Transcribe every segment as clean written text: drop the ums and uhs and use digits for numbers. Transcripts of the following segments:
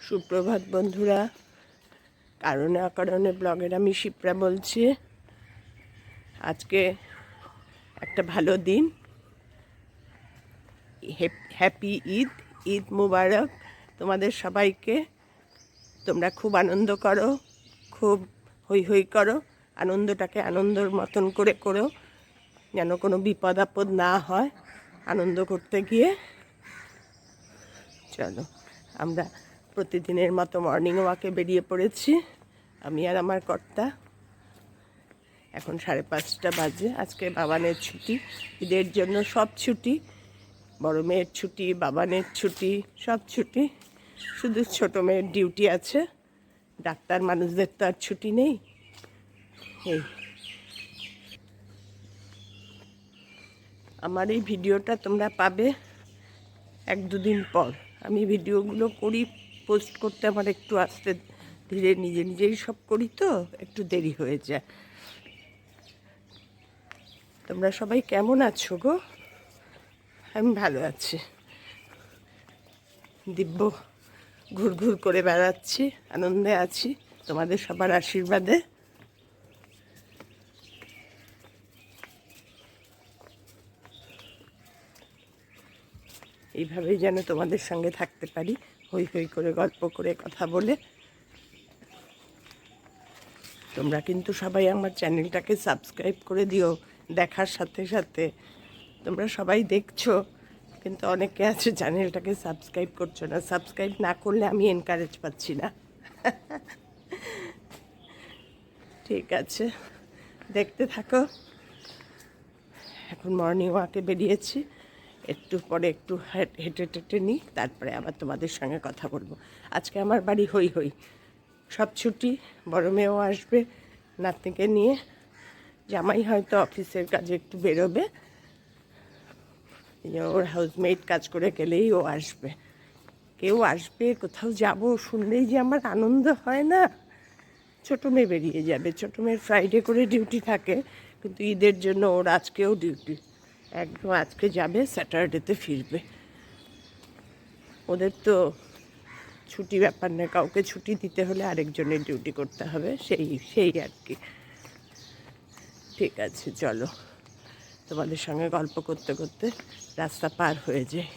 সুপ্রভাত বন্ধুরা, কারণে অকারণে ব্লগের আমি শিপ্রা বলছি। আজকে একটা ভালো দিন, হ্যাপি ঈদ, ঈদ মুবারক তোমাদের সবাইকে। তোমরা খুব আনন্দ করো, খুব হই হই করো, আনন্দটাকে আনন্দর মতন করে করো, যেন কোনো বিপদ আপদ না হয় আনন্দ করতে গিয়ে। চলো, আমরা প্রতিদিনের মতো মর্নিং ওয়াকে বেরিয়ে পড়েছি, আমি আর আমার কর্তা। এখন 5:30 বাজে। আজকে বাবানের ছুটি, ঈদের জন্য সব ছুটি, বড় মেয়ের ছুটি, বাবানের ছুটি, সব ছুটি। শুধু ছোটো মেয়ের ডিউটি আছে, ডাক্তার মানুষদের তো আর ছুটি নেই। এই আমার এই ভিডিওটা তোমরা পাবে 1-2 দিন পর। আমি ভিডিওগুলো করি, পোস্ট করতে আমার একটু আস্তে ধীরে নিজেই সব করি, তো একটু দেরি হয়ে যায়। তোমরা সবাই কেমন আছো গো? আমি ভালো আছি। দিব্য ঘুরঘুর করে বেড়াচ্ছি, আনন্দে আছি তোমাদের সবার আশীর্বাদে। এইভাবেই যেন তোমাদের সঙ্গে থাকতে পারি, হই হই করে গল্প করে কথা বলে। তোমরা কিন্তু সবাই আমার চ্যানেলটাকে সাবস্ক্রাইব করে দিও। দেখার সাথে সাথে তোমরা সবাই দেখছো, কিন্তু অনেকে আছে চ্যানেলটাকে সাবস্ক্রাইব করছো না। সাবস্ক্রাইব না করলে আমি এনকারেজ পাচ্ছি না। ঠিক আছে, দেখতে থাকো। এখন মর্নিং ওয়াকে বেরিয়েছি, একটু পরে একটু হেঁটে টেটে নিই, তারপরে আবার তোমাদের সঙ্গে কথা বলবো। আজকে আমার বাড়ি হই হই, সব ছুটি, বড় মেয়েও আসবে নাতনিকে নিয়ে। জামাই হয়তো অফিসের কাজে একটু বেরোবে, ওর হাউসমেট কাজ করে গেলেই ও আসবে। কেউ আসবে, কোথাও যাব শুনলেই যে আমার আনন্দ হয় না। ছোটো মেয়ে বেরিয়ে যাবে, ছোটো মেয়ের ফ্রাইডে করে ডিউটি থাকে, কিন্তু ঈদের জন্য ওর আজকেও ডিউটি, একদম আজকে যাবে, স্যাটারডেতে ফিরবে। ওদের তো ছুটি ব্যাপার না, কাউকে ছুটি দিতে হলে আরেকজনের ডিউটি করতে হবে, সেই আর কি। ঠিক আছে, চলো, তোমাদের সঙ্গে গল্প করতে করতে রাস্তা পার হয়ে যায়।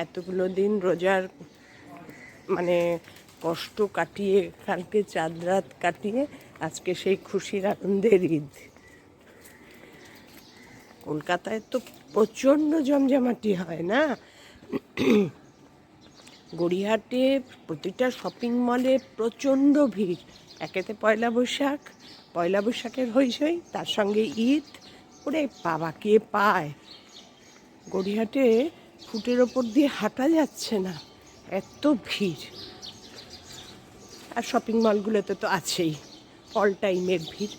এতগুলো দিন রোজার মানে কষ্ট কাটিয়ে, কালকে চাঁদ রাত কাটিয়ে আজকে সেই খুশির আনন্দের ঈদ। কলকাতায় তো প্রচণ্ড জমজমাটি হয় না? গড়িয়াহাটে প্রতিটা শপিং মলে প্রচণ্ড ভিড়। একেতে পয়লা বৈশাখের হইচই, তার সঙ্গে ঈদ। ওরে বাবা, কে পায়? গড়িয়াহাটে ফুটের ওপর দিয়ে হাঁটা যাচ্ছে না, এত ভিড়। আর শপিং মলগুলোতে তো আছেই অল টাইমের ভিড়।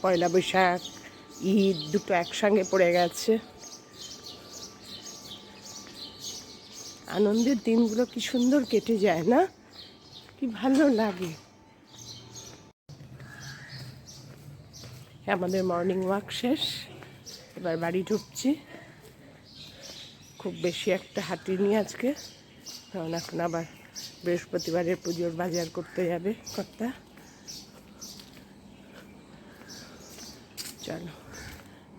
পয়লা বৈশাখ, ঈদ দুটো একসঙ্গে পড়ে গেছে। আনন্দের দিনগুলো কি সুন্দর কেটে যায় না? কি ভালো লাগে। আমাদের মর্নিং ওয়াক শেষ, এবার বাড়ি ঢুকছি। খুব বেশি একটা হাঁটিনি আজকে, কারণ এখন আবার বৃহস্পতিবারের পুজোর বাজার করতে যাবে কর্তা। চলো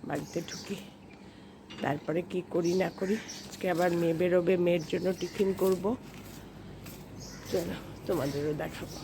বাড়িতে ঢুকি, তারপরে কি করি না করি। আজকে আবার মেয়ে বেরোবে, মেয়ের জন্য টিফিন করব। চলো তোমাদেরও দেখাবো।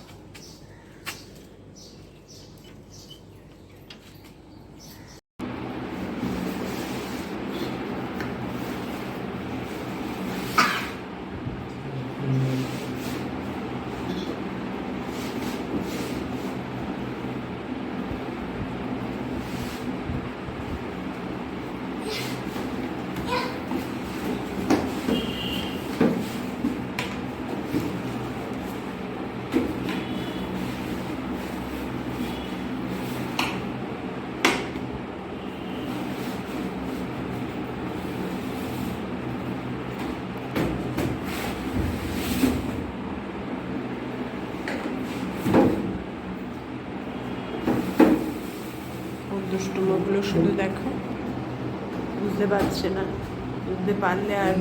দুষ্টুমোগুলো শুধু দেখো, বুঝতে পারছে না। বুঝতে পারলে আর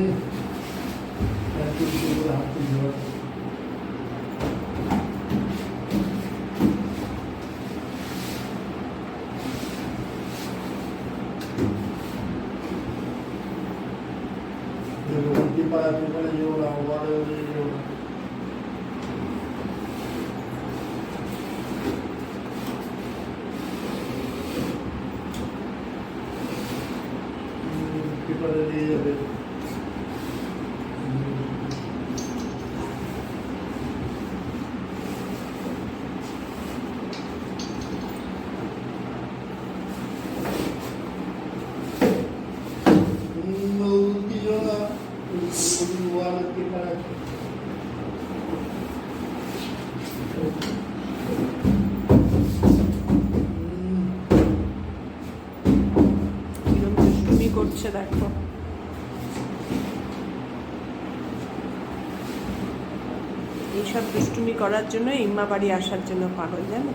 করছে দেখো। এইসব দুষ্টুমি করার জন্য ইম্মা বাড়ি আসার জন্য পাগল, জানো।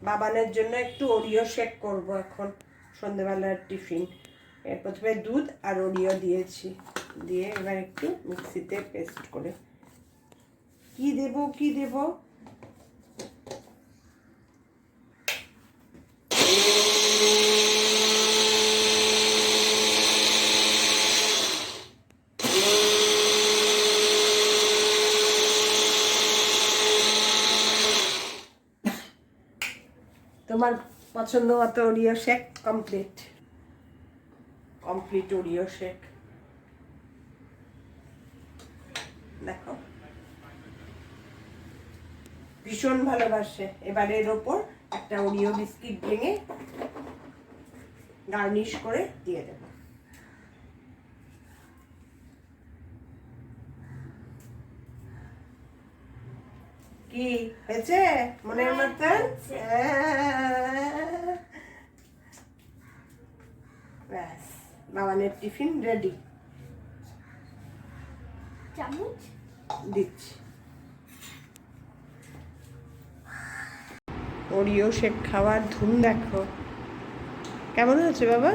বাবানের জন্য একটু ওরিও শেক করব এখন সন্ধ্যেবেলার টিফিন। প্রথমে দুধ আর ওরিও দিয়েছি, দিয়ে এবার একটু মিক্সিতে পেস্ট করে কি দেব তোমার পছন্দ মতো Oreo shake complete Oreo shake. দেখো ভীষণ ভালোবাসে। এবার এর ওপর একটা ওরিও বিস্কিট ভেঙে গার্নিশ করে দিয়ে দেব। কি হয়েছে মনের মতন? ব্যাস, বাবানের টিফিন রেডি। চামচ দিচ্ছি। ওরিও শেক খাওয়ার ধুম দেখো। কেমন হয়েছে বাবা?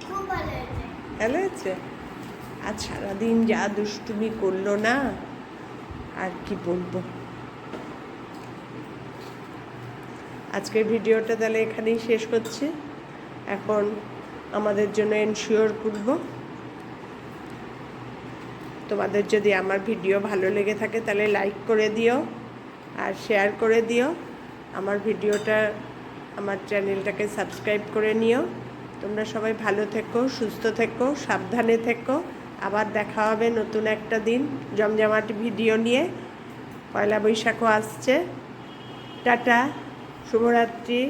খুব ভালো হয়েছে। ভালো হয়েছে। আজ সারাদিন যা দুষ্টুমি করলো না, আর কি বলবো। আজকের ভিডিওটা তাহলে এখানেই শেষ করছি। এখন আমাদের জন্য এনশিওর করব তোমাদের যদি আমার ভিডিও ভালো লেগে থাকে তাহলে লাইক করে দিও আর শেয়ার করে দিও। আমার ভিডিওটা, আমার চ্যানেলটাকে সাবস্ক্রাইব করে নিও। তোমরা সবাই ভালো থেকো, সুস্থ থেকো, সাবধানে থেকো। আবার দেখা হবে নতুন একটা দিন জমজমাট ভিডিও নিয়ে। পয়লা বৈশাখও আসছে। টাটা, শুভরাত্রি।